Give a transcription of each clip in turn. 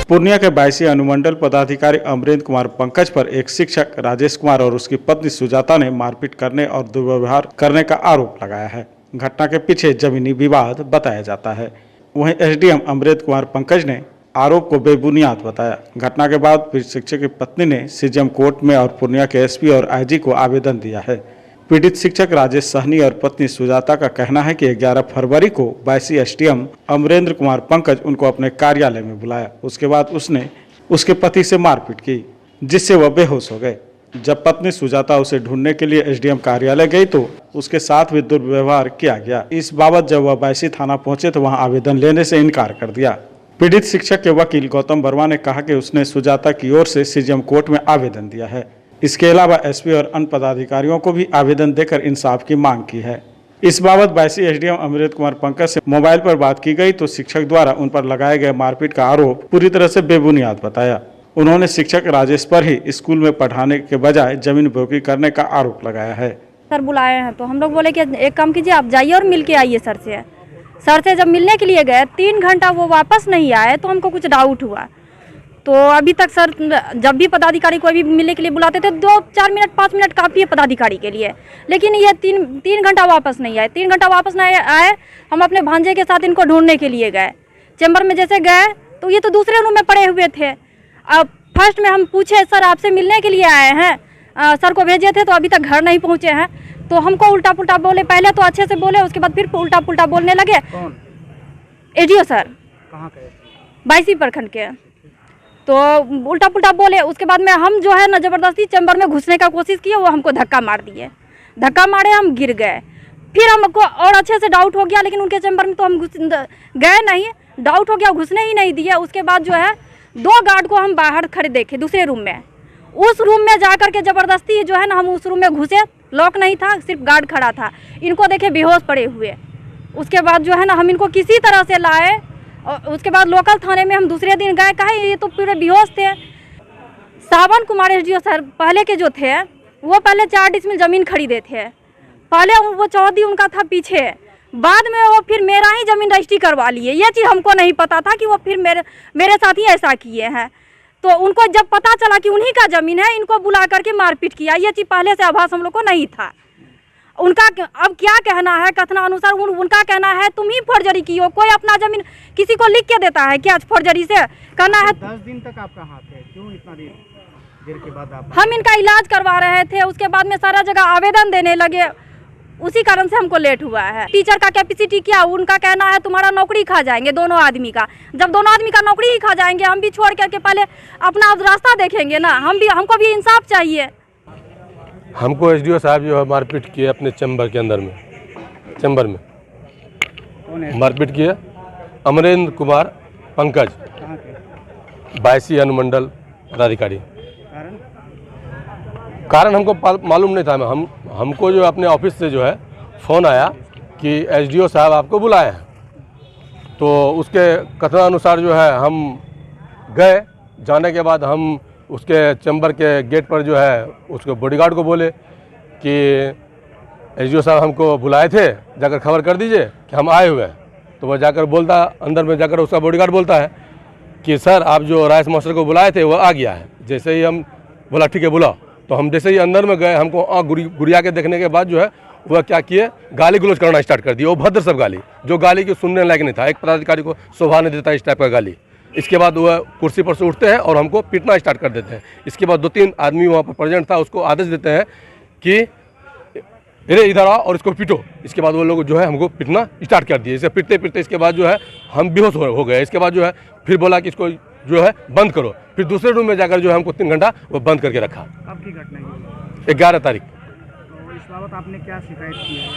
पूर्णिया के 22 अनुमंडल पदाधिकारी अमरेंद्र कुमार पंकज पर एक शिक्षक राजेश कुमार और उसकी पत्नी सुजाता ने मारपीट करने और दुर्व्यवहार करने का आरोप लगाया है। घटना के पीछे जमीनी विवाद बताया जाता है। वहीं एसडीएम अमरेंद्र कुमार पंकज ने आरोप को बेबुनियाद बताया। घटना के बाद पीड़ित शिक्षक की पत्नी ने सीजेएम कोर्ट में और पूर्णिया के एसपी और आईजी को आवेदन दिया है। पीड़ित शिक्षक राजेश सहनी और पत्नी सुजाता का कहना है कि 11 फरवरी को 22 एसडीएम अमरेंद्र कुमार पंकज उनको अपने कार्यालय में बुलाया। उसके बाद उसने उसके पति से मारपीट की, जिससे वह बेहोश हो गए। जब पत्नी सुजाता उसे ढूंढने के लिए एसडीएम कार्यालय गई तो उसके साथ भी दुर्व्यवहार किया गया। इस बाबत जब वह 22 थाना पहुंचे तो वहां आवेदन लेने से इनकार कर दिया। पीड़ित शिक्षक के वकील गौतम वर्मा ने कहा कि उसने सुजाता की ओर से सीजेएम कोर्ट में आवेदन दिया है। इसके अलावा एसपी और अन्य पदाधिकारियों को भी आवेदन देकर इंसाफ की मांग की है। इस बाबत 22 एसडीएम अमरेंद्र कुमार पंकज से मोबाइल पर बात की गई तो शिक्षक द्वारा उन पर लगाए गए मारपीट का आरोप पूरी तरह से बेबुनियाद बताया। उन्होंने शिक्षक राजेश पर ही स्कूल में पढ़ाने के बजाय जमीन बोगी करने का आरोप लगाया है। सर बुलाए हैं तो हम लोग बोले कि एक काम कीजिए, आप जाइए और मिल के आइए सर से। सर से जब मिलने के लिए गए 3 घंटा वो वापस नहीं आए तो हमको कुछ डाउट हुआ। तो अभी तक सर जब भी पदाधिकारी को भी मिलने के लिए बुलाते थे 2-4 मिनट 5 मिनट काफ़ी है पदाधिकारी के लिए, लेकिन ये 3 घंटा वापस नहीं आए। 3 घंटा वापस नहीं आए। हम अपने भांजे के साथ इनको ढूंढने के लिए गए। चैम्बर में जैसे गए तो ये तो दूसरे रूम में पड़े हुए थे। अब फर्स्ट में हम पूछे सर आपसे मिलने के लिए आए हैं, सर को भेजे थे तो अभी तक घर नहीं पहुँचे हैं। तो हमको उल्टा पुल्टा बोले, पहले तो अच्छे से बोले, उसके बाद फिर उल्टा पुल्टा बोलने लगे। एडीओ सर कहाँ के? 22 प्रखंड के। तो उल्टा पुल्टा बोले। उसके बाद में हम जो है ना ज़बरदस्ती चैम्बर में घुसने का कोशिश किए, वो हमको धक्का मार दिए। धक्का मारे, हम गिर गए। फिर हमको और अच्छे से डाउट हो गया, लेकिन उनके चैम्बर में तो हम गए नहीं, डाउट हो गया, घुसने ही नहीं दिए। उसके बाद जो है 2 गार्ड को हम बाहर खड़े देखे दूसरे रूम में। उस रूम में जा कर के ज़बरदस्ती जो है ना हम उस रूम में घुसे, लॉक नहीं था, सिर्फ गार्ड खड़ा था। इनको देखे बेहोश पड़े हुए। उसके बाद जो है ना हम इनको किसी तरह से लाए और उसके बाद लोकल थाने में हम दूसरे दिन गए। कहे ये तो पूरे बेहोश थे। सावन कुमार एसडीओ सर पहले के जो थे वो पहले 4 डिसमिल ज़मीन खरीदे थे। पहले वो चौधरी उनका था पीछे, बाद में वो फिर मेरा ही ज़मीन रजिस्ट्री करवा लिए। ये चीज़ हमको नहीं पता था कि वो फिर मेरे साथ ही ऐसा किए हैं। तो उनको जब पता चला कि उन्हीं का ज़मीन है, इनको बुला करके मारपीट किया। ये चीज़ पहले से आभास हम लोग को नहीं था। उनका अब क्या कहना है, कथना अनुसार उनका कहना है तुम ही फर्जरी की हो। कोई अपना जमीन किसी को लिख के देता है क्या फर्जरी से? कहना है 10 दिन तक आप कहाँ थे? क्यों इतना देर के बाद आप? हम इनका इलाज करवा रहे थे। उसके बाद में सारा जगह आवेदन देने लगे, उसी कारण से हमको लेट हुआ है। टीचर का कैपेसिटी क्या, उनका कहना है तुम्हारा नौकरी खा जाएंगे दोनों आदमी का। जब दोनों आदमी का नौकरी ही खा जाएंगे, हम भी छोड़ करके पहले अपना रास्ता देखेंगे ना। हमको भी इंसाफ चाहिए। हमको एसडीओ साहब जो है मारपीट किए अपने चैम्बर के अंदर में, चैम्बर में मारपीट किए। अमरेंद्र कुमार पंकज, 22 अनुमंडल पदाधिकारी। कारण हमको मालूम नहीं था। हमको जो अपने ऑफिस से जो है फ़ोन आया कि एसडीओ साहब आपको बुलाए हैं। तो उसके कथनानुसार जो है हम गए। जाने के बाद हम उसके चैम्बर के गेट पर जो है उसके बॉडीगार्ड को बोले कि एसडीओ साहब हमको बुलाए थे, जाकर खबर कर दीजिए कि हम आए हुए हैं। तो वह जाकर बोलता, अंदर में जाकर उसका बॉडीगार्ड बोलता है कि सर आप जो राइस मास्टर को बुलाए थे वो आ गया है। जैसे ही हम बोला ठीक है बुलाओ, तो हम जैसे ही अंदर में गए, हमको गुड़िया के देखने के बाद जो है वह क्या किए, गाली गलौज करना स्टार्ट कर दिया। वो भद्र सब गाली, जो गाली की सुनने लायक नहीं था। एक पदाधिकारी को शोभा नहीं देता इस टाइप का गाली। इसके बाद वह कुर्सी पर से उठते हैं और हमको पीटना स्टार्ट कर देते हैं। इसके बाद 2-3 आदमी वहाँ पर प्रेजेंट था, उसको आदेश देते हैं कि अरे इधर आओ और इसको पीटो। इसके बाद वो लोग जो है हमको पीटना स्टार्ट कर दिए। इसे पीटते पीटते इसके बाद जो है हम बेहोश हो गए। इसके बाद जो है फिर बोला कि इसको जो है बंद करो। फिर दूसरे रूम में जाकर जो है हमको 3 घंटा वो बंद करके रखा। आपकी घटना है 11 तारीख। तो इस बाबत आपने क्या शिकायत की है?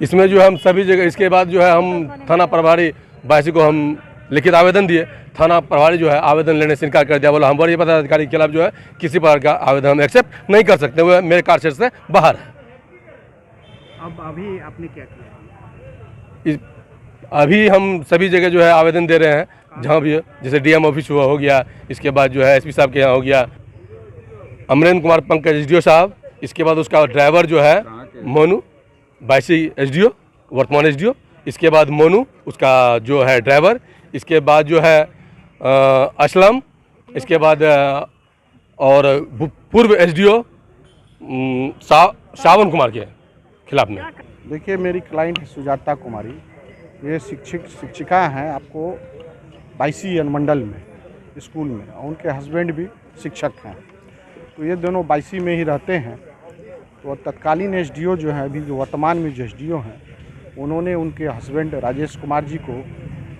इसमें जो हम सभी जगह, इसके बाद जो है हम थाना प्रभारी 22 को हम लिखित आवेदन दिए। थाना प्रभारी जो है आवेदन लेने से इनकार कर दिया। बोला हम वरीय पदाधिकारी के खिलाफ जो है किसी प्रकार का आवेदन हम एक्सेप्ट नहीं कर सकते, वो मेरे कार्यक्षेत्र से बाहर है। अब अभी आपने क्या किया? अभी हम सभी जगह जो है आवेदन दे रहे हैं, जहाँ भी जैसे डीएम ऑफिस हुआ हो गया, इसके बाद जो है एसपी साहब के यहाँ हो गया, अमरेंद्र कुमार पंकज एसडीओ साहब, इसके बाद उसका ड्राइवर जो है मोनू 22 एसडीओ वर्तमान एसडीओ, इसके बाद मोनू उसका जो है ड्राइवर, इसके बाद जो है असलम, इसके बाद और पूर्व एसडीओ सावन कुमार के खिलाफ में। देखिए, मेरी क्लाइंट है सुजाता कुमारी। ये शिक्षिका हैं आपको बाईसी अनुमंडल में स्कूल में, और उनके हस्बैंड भी शिक्षक हैं। तो ये दोनों बाईसी में ही रहते हैं। तो तत्कालीन एसडीओ जो है, अभी जो वर्तमान में जो एसडीओ हैं, उन्होंने उनके हस्बैंड राजेश कुमार जी को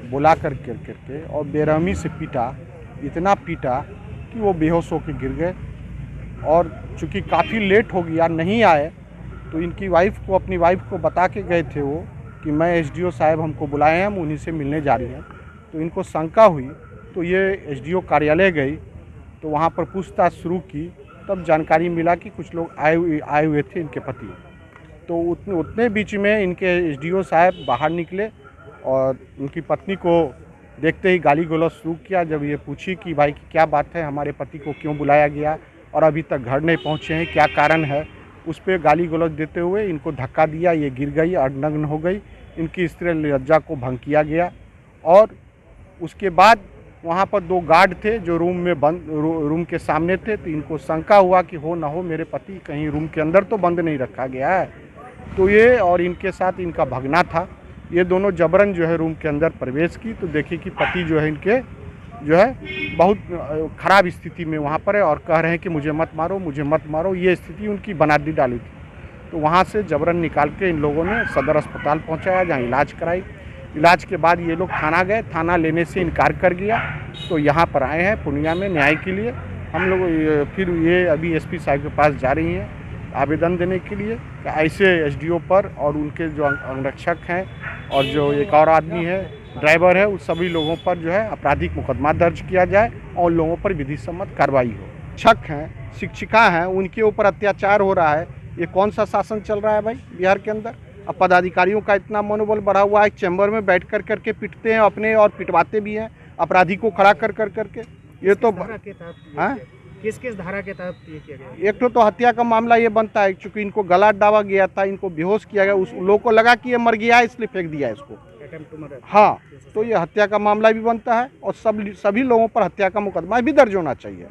बुला करके और बेरहमी से पीटा, इतना पीटा कि वो बेहोश होकर गिर गए। और चूँकि काफ़ी लेट हो गया, नहीं आए, तो इनकी अपनी वाइफ को बता के गए थे वो कि मैं एसडीओ साहब हमको बुलाए हैं, हम उन्हीं से मिलने जा रही हैं। तो इनको शंका हुई, तो ये एसडीओ कार्यालय गई, तो वहाँ पर पूछताछ शुरू की। तब जानकारी मिला कि कुछ लोग आए हुए थे इनके पति। तो उतने बीच में इनके एसडीओ साहब बाहर निकले और उनकी पत्नी को देखते ही गाली गलौज शुरू किया। जब ये पूछी कि भाई क्या बात है, हमारे पति को क्यों बुलाया गया और अभी तक घर नहीं पहुँचे हैं, क्या कारण है, उस पर गाली गलौज देते हुए इनको धक्का दिया। ये गिर गई, अर्धनग्न हो गई। इनकी स्त्री लज्जा को भंग किया गया। और उसके बाद वहाँ पर 2 गार्ड थे जो रूम के सामने थे। तो इनको शंका हुआ कि हो ना हो मेरे पति कहीं रूम के अंदर तो बंद नहीं रखा गया है। तो ये और इनके साथ इनका भगना था, ये दोनों जबरन जो है रूम के अंदर प्रवेश की। तो देखिए कि पति जो है इनके जो है बहुत ख़राब स्थिति में वहाँ पर है और कह रहे हैं कि मुझे मत मारो, मुझे मत मारो। ये स्थिति उनकी बना दी डाली थी। तो वहाँ से जबरन निकाल के इन लोगों ने सदर अस्पताल पहुँचाया, जहाँ इलाज कराई। इलाज के बाद ये लोग थाना गए, थाना लेने से इनकार कर गया। तो यहाँ पर आए हैं पूर्णिया में न्याय के लिए। हम लोग फिर ये अभी एसपी साहब के पास जा रही हैं आवेदन देने के लिए कि ऐसे एसडीओ पर और उनके जो अंगरक्षक हैं और जो एक और आदमी है ड्राइवर है, उस सभी लोगों पर जो है आपराधिक मुकदमा दर्ज किया जाए और लोगों पर विधि सम्मत कार्रवाई हो। शिक्षक हैं, शिक्षिका हैं, उनके ऊपर अत्याचार हो रहा है। ये कौन सा शासन चल रहा है भाई बिहार के अंदर? अब पदाधिकारियों का इतना मनोबल बढ़ा हुआ है, चैम्बर में बैठ करके पिटते हैं अपने और पिटवाते भी हैं अपराधी को खड़ा करके। ये तो हाँ, किस धारा के तहत ये किया गया? एक तो हत्या का मामला ये बनता है, क्योंकि इनको गला दावा गया था, इनको बेहोश किया गया। उस लोगों को लगा कि ये मर गया है इसलिए फेंक दिया इसको। हाँ, तो ये हत्या का मामला भी बनता है और सभी लोगों पर हत्या का मुकदमा भी दर्ज होना चाहिए।